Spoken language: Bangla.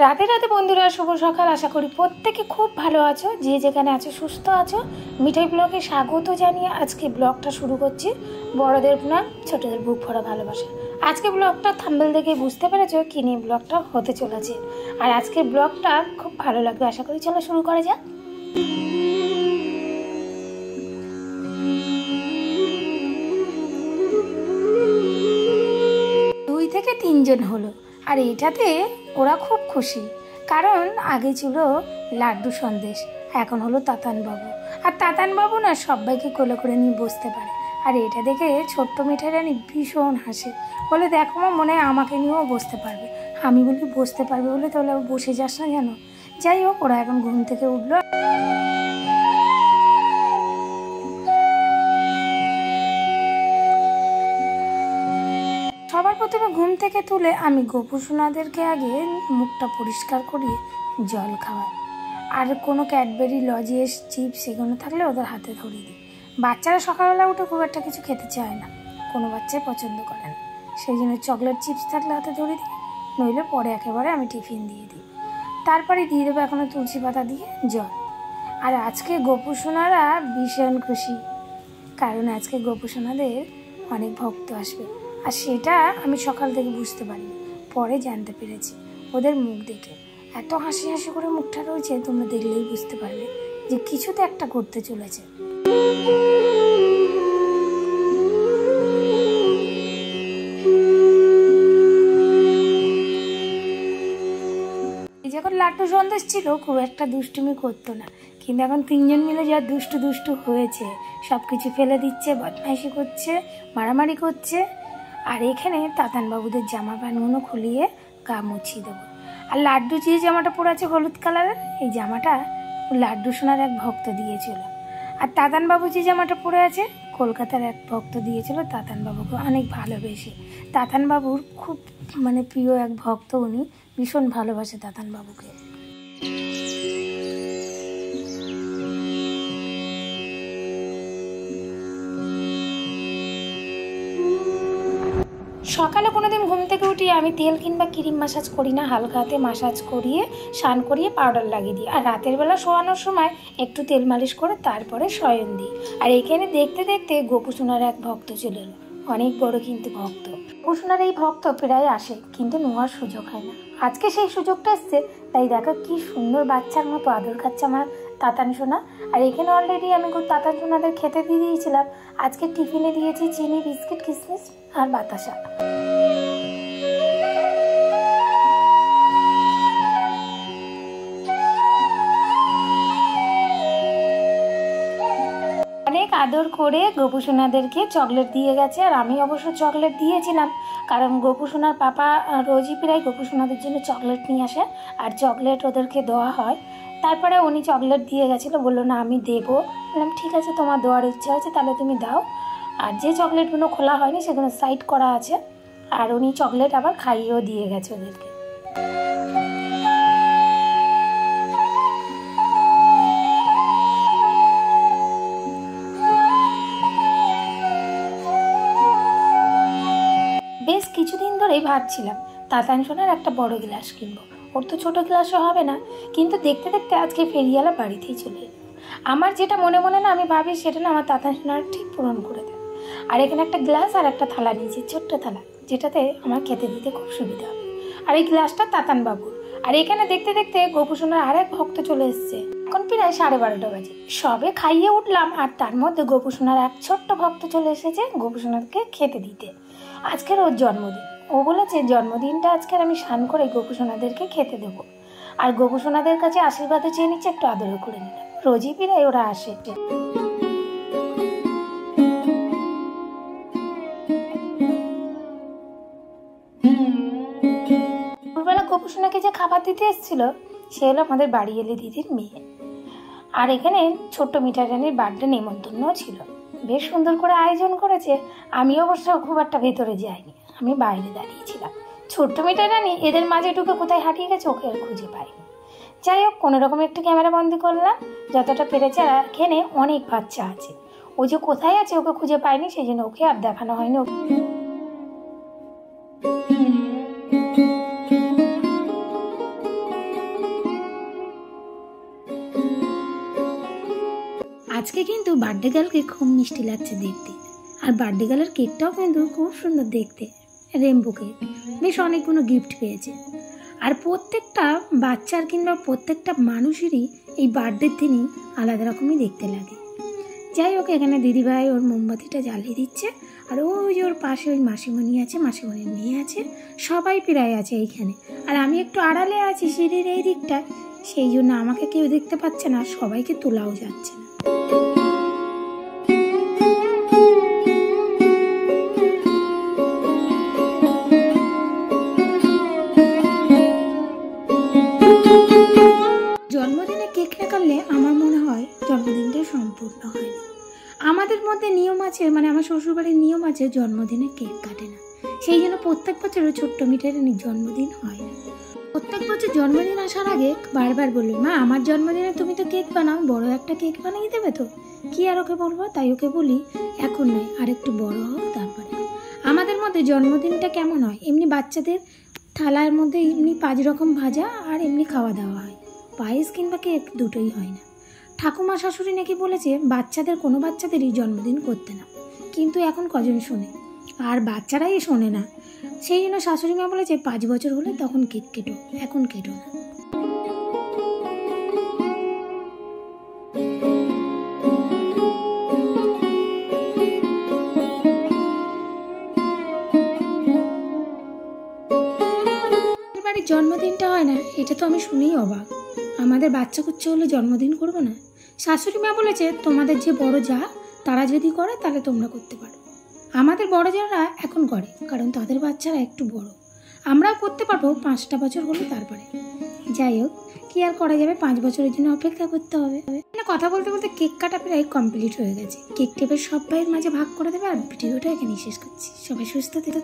রাতে রাতে বন্ধুরা শুভ সকাল। আশা করি প্রত্যেকে খুব ভালো আছো, যে যেখানে আছো সুস্থ আছো। মিঠাই ব্লগে স্বাগত জানিয়ে আজকে ব্লগটা শুরু করছি। বড়দের প্রণাম, ছোটদের বুক ভরা ভালোবাসা। আজকে ব্লগটা থাম্বনেল দেখে বুঝতে পেরেছো কি নিয়ে ব্লগটা হতে চলেছে, আর আজকে ব্লগটা খুব ভালো লাগবে আশা করি। চলো শুরু করা যাক। 2 থেকে 3 জন হলো, আর এটাতে ওরা খুব খুশি, কারণ আগে ছিল লাড্ডু সন্দেশ, এখন হলো তাতান বাবু। আর তাতান বাবু না সবাইকে কোলে করে নিয়ে বসতে পারে, আর এটা দেখে ছোট্ট মিঠাই রানী ভীষণ হাসে, বলে দেখো মা, মনে হয় আমাকে নিয়েও বসতে পারবে। আমি বলি বসতে পারবে বলে তাহলে বসে যাস না জানো। যাই হোক, ওরা এখন ঘুম থেকে উঠলো। সবার প্রথমে ঘুম থেকে তুলে আমি গোপু সোনাদেরকে আগে মুখটা পরিষ্কার করিয়ে জল খাওয়াই, আর কোনো ক্যাডবেরি, লজেস, চিপস এগুলো থাকলে ওদের হাতে ধরিয়ে দিই। বাচ্চারা সকালবেলা উঠে খুব একটা কিছু খেতে চায় না, কোনো বাচ্চাই পছন্দ করে না, সেই জন্য চকলেট চিপস থাকলে হাতে ধরিয়ে দিই, নইলে পরে একেবারে আমি টিফিন দিয়ে দিই। তারপরে দিয়ে দেবো এখনও তুলসী পাতা দিয়ে জল। আর আজকে গোপু সোনারা ভীষণ খুশি, কারণ আজকে গোপু সোনাদের অনেক ভক্ত আসবে, আর সেটা আমি সকাল থেকে বুঝতে পারিনি, পরে জানতে পেরেছি ওদের মুখ দেখে। এত হাসি হাসি করে মুখটা রয়েছে, তোমরা দেখলেই বুঝতে পারবে যে কিছুতে একটা করতে চলেছে। যখন লাড্ডু সন্দেশ ছিল খুব একটা দুষ্টুমি করতো না, কিন্তু এখন 3 জন মিলে যা দুষ্টু দুষ্টু হয়েছে, সব কিছু ফেলে দিচ্ছে, বদমাইশি করছে, মারামারি করছে। আর এখানে তাতান বাবুদের জামা প্যান্টগুলো খুলিয়ে গা মুছিয়ে দেবো। আর লাড্ডু যে জামাটা পরে আছে হলুদ কালারের, এই জামাটা লাড্ডু সোনার এক ভক্ত দিয়েছিল। আর তাতান বাবু যে জামাটা পরে আছে কলকাতার এক ভক্ত দিয়েছিল তাতান বাবুকে অনেক ভালোবেসে। তাতান বাবুর খুব প্রিয় এক ভক্ত, উনি ভীষণ ভালোবাসে তাতান বাবুকে। সকালে কোনোদিন ঘুম থেকে উঠিয়ে আমি তেল কিংবা ক্রিম মাসাজ করি না, হালকা হাতে মাসাজ করিয়ে স্নান করিয়ে পাউডার লাগিয়ে দিই। আর রাতের বেলা শোয়ানোর সময় একটু তেল মালিশ করে তারপরে শয়ন দিই। আর এখানে দেখতে দেখতে গোপু সোনার এক ভক্ত চলে এলো, অনেক বড় কিন্তু ভক্ত। গোপু সোনার এই ভক্ত প্রায় আসে, কিন্তু নেওয়ার সুযোগ হয় না। আজকে সেই সুযোগটা এসছে, তাই দেখো কি সুন্দর বাচ্চার মতো আদর খাচ্ছে আমার তাতান সোনা। আর এখানে অলরেডি আমি তাতান সোনাদের খেতে দিয়ে দিয়েছিলাম। আজকে টিফিনে দিয়েছি চিনি, বিস্কিট, কিশমিশ আর বাতাসা। অনেক আদর করে গোপু সোনাদেরকে চকলেট দিয়ে গেছে, আর আমি অবশ্য চকলেট দিয়েছিলাম, কারণ গোপু সোনার পাপা রোজই প্রায় গোপু সোনাদের জন্য চকলেট নিয়ে আসে, আর চকলেট ওদেরকে দেওয়া হয়। তারপরে উনি চকলেট দিয়ে গেছিলো, বললো না আমি দেবো। বললাম ঠিক আছে, তোমার দেওয়ার ইচ্ছা হয়েছে তাহলে তুমি দাও। আর যে চকলেটগুলো খোলা হয়নি সেগুলো সাইড করা আছে, আর উনি চকলেট আবার খাইয়েও দিয়ে গেছে ওদেরকে। বেশ কিছুদিন ধরেই ভাবছিলাম তাতান সোনার একটা বড় গ্লাস কিনবো, ওর তো ছোটো গ্লাসও হবে না, কিন্তু দেখতে দেখতে আজকে ফেরিওয়ালা বাড়িতেই চলে এলো। আমার যেটা মনে মনে না আমি ভাবি, সেটা না আমার তাতান সোনার ঠিক পূরণ করে দেয়। আর এখানে একটা গ্লাস আর একটা থালা নিয়েছি, ছোট্ট থালা, যেটাতে আমার খেতে দিতে খুব সুবিধা হবে। আর এই গ্লাসটা তাতান বাবুর। আর এখানে দেখতে দেখতে গোপু সোনার আর এক ভক্ত চলে এসছে। এখন প্রায় 12:30 বাজে, সবে খাইয়ে উঠলাম, আর তার মধ্যে গোপু সোনার এক ছোট্ট ভক্ত চলে এসেছে গোপু সোনাকে খেতে দিতে। আজকের ওর জন্মদিন, ও বলেছে জন্মদিনটা আজকের আমি স্নান করে গোপু সোনাদেরকে খেতে দেবো। আর গোপু সোনাদের কাছে আশীর্বাদও চেয়ে নিচ্ছে, একটু আদরও করে নিলাম। রোজই প্রায় ওরা আসে। দুপুরবেলা গোপু সোনাকে যে খাবার দিতে এসেছিল সে হলো আমাদের বাড়ি এলে দিদির মেয়ে। আর এখানে ছোট্ট মিঠাই রানীর বার্থডে নেমন্তন্নও ছিল, বেশ সুন্দর করে আয়োজন করেছে। আমি অবশ্য খুব একটা ভেতরে যাইনি, আমি বাইরে দাঁড়িয়েছিলাম। ছোট্ট মিঠাই রানী এদের মাঝে ঢুকে কোথায় হারিয়ে গেছে ওকে আর খুঁজে পাইনি। যাই হোক, কোনোরকম একটু ক্যামেরা বন্দি করলাম যতটা পেরেছে। আর এখানে অনেক বাচ্চা আছে, ও যে কোথায় আছে ওকে খুঁজে পাইনি, সেই জন্য ওকে আর দেখানো হয়নি। আজকে কিন্তু বার্থডে গার্লকে খুব মিষ্টি লাগছে দেখতে, আর বার্থডে গার্লের কেকটাও কিন্তু খুব সুন্দর দেখতে, রেমবো কেক। বেশ অনেকগুলো গিফট পেয়েছে। আর প্রত্যেকটা বাচ্চার কিংবা প্রত্যেকটা মানুষেরই এই বার্থডের দিনই আলাদা রকমই দেখতে লাগে। যাই হোক, এখানে দিদিভাই ওর মোমবাতিটা জ্বালিয়ে দিচ্ছে, আর ওই যে ওর পাশে ওই মাসিমণি আছে, মাসিমণির মেয়ে আছে, সবাই প্রায় আছে এইখানে। আর আমি একটু আড়ালে আছি সিঁড়ির এই দিকটা, সেই জন্য আমাকে কেউ দেখতে পাচ্ছে না, সবাইকে তোলাও যাচ্ছে না। জন্মদিনে কেক না কাটলে আমার মনে হয় জন্মদিনটা সম্পূর্ণ হয় না। আমাদের মধ্যে নিয়ম আছে, মানে আমার শ্বশুরবাড়ির নিয়ম আছে, জন্মদিনে কেক কাটে না। সেই জন্য প্রত্যেক বছর ছোট্ট মিঠাইয়ের জন্মদিন হয় না। প্রত্যেক বছর জন্মদিন আসার আগে বারবার বলবে, মা আমার জন্মদিনে তুমি তো কেক বানাও, বড় একটা কেক বানিয়ে দেবে তো। কি আর ওকে বলবো, তাই ওকে বলি এখন নয়, আর একটু বড় হোক তারপরে। আমাদের মধ্যে জন্মদিনটা কেমন হয়, এমনি বাচ্চাদের থালার মধ্যে এমনি 5 রকম ভাজা আর এমনি খাওয়া দাওয়া হয়, পায়েস কিংবা কেক দুটোই হয় না। ঠাকুমা শাশুড়ি নাকি বলেছে বাচ্চাদের কোনো বাচ্চাদেরই জন্মদিন করতে না, কিন্তু এখন কজন শোনে, আর বাচ্চারাই শোনে না। সেই জন্য শাশুড়ি মা বলেছে 5 বছর হলে তখন কেক কেটো, এখন কেটো না। বাড়ির জন্মদিনটা হয় না, এটা তো আমি শুনেই অবাক। আমাদের বাচ্চা কুচ্চা হলে জন্মদিন করবো না? শাশুড়ি মা বলেছে তোমাদের যে বড় যা তারা যদি করে তাহলে তোমরা করতে পারো। আমাদের বড় যারা এখন করে, কারণ তাদের বাচ্চারা একটু বড়। আমরাও করতে পারবো 5টা বছর হলে তারপরে। যাই হোক, কি আর করা যাবে, 5 বছরের জন্য অপেক্ষা করতে হবে। কথা বলতে বলতে কেক কাটা প্রায় কমপ্লিট হয়ে গেছে। কেক টেপে সব ভাইয়ের মাঝে ভাগ করে দেবে, আর ভিডিওটা এখানেই শেষ করছি। সবাই সুস্থ থেকে